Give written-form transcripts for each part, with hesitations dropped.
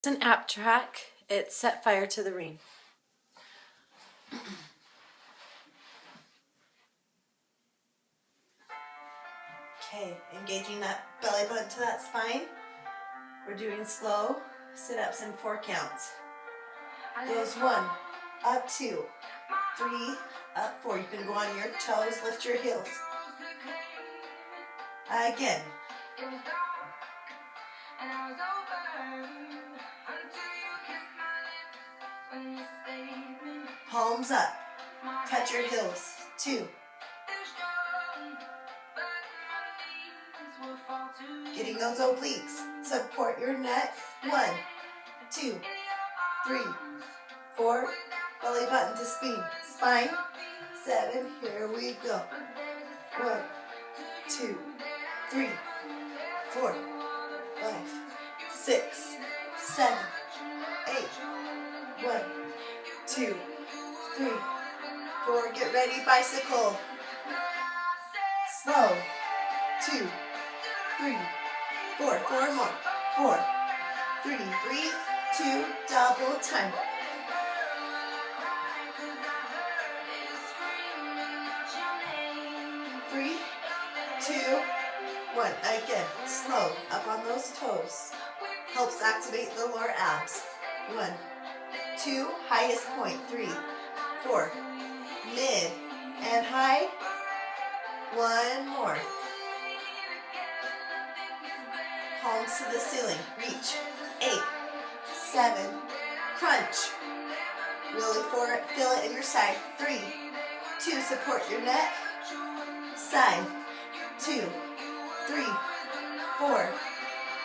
It's an app track. It's Set Fire to the Ring. Okay, engaging that belly button to that spine. We're doing slow sit-ups in 4 counts. Goes 1, up 2, 3, up 4. You can go on your toes, lift your heels. Again. Palms up. Touch your heels. 2. Getting those obliques. Support your neck. 1, 2, 3, 4. Belly button to spine. 7. Here we go. 1, 2, 3, 4, 5, 6, 7, 8. 1, 2, 3, 4. Get ready, bicycle. Slow. 2, 3, 4. 4 more. 4, 3. Breathe. 2. Double time. 3, 2, 1. Again. Slow. Up on those toes. Helps activate the lower abs. 1, 2. Highest point. 3, 4. Mid and high. 1 more. Palms to the ceiling. Reach. 8, 7. Crunch. Really feel it in your side. 3, 2. Support your neck. Side. 2, 3, 4,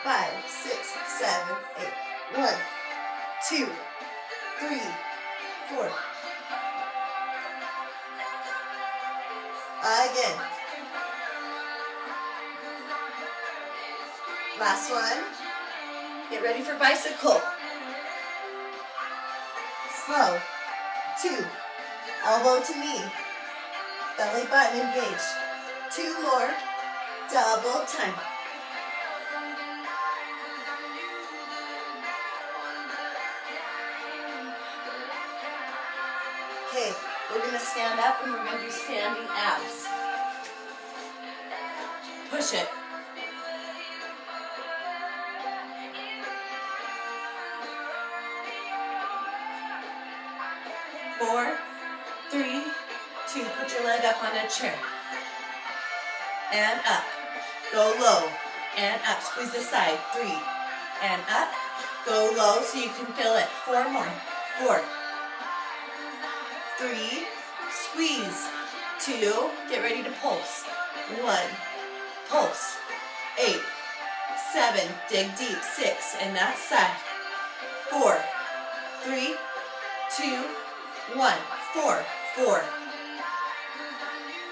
5, 6, 7, 8. 1, 2, 3, 4. Again. Last one. Get ready for bicycle. Slow. 2. Elbow to knee. Belly button engaged. 2 more. Double time. Okay, we're going to stand up and we're going to do standing abs. Push it. 4, 3, 2. Put your leg up on a chair. And up. Go low. And up. Squeeze the side. 3. And up. Go low so you can feel it. 4 more. 4. 3. Squeeze. 2. Get ready to pulse. 1. Pulse. 8. 7. Dig deep. 6. And that side. 4. 3. 2. 1. 4. 4.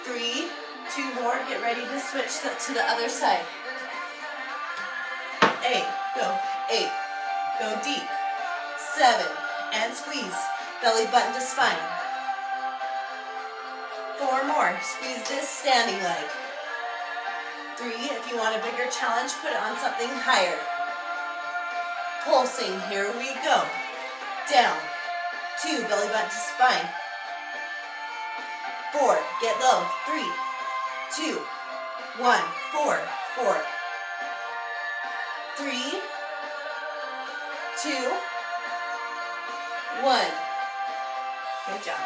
3. 2 more. Get ready to switch to the other side. 8. Go. 8. Go deep. 7. And squeeze. Belly button to spine. 4 more. Squeeze this standing leg. 3. If you want a bigger challenge, put it on something higher. Pulsing. Here we go. Down. 2. Belly button to spine. 4. Get low. 3, 2, 1. 4, 4. 3, 2, 1. Good job.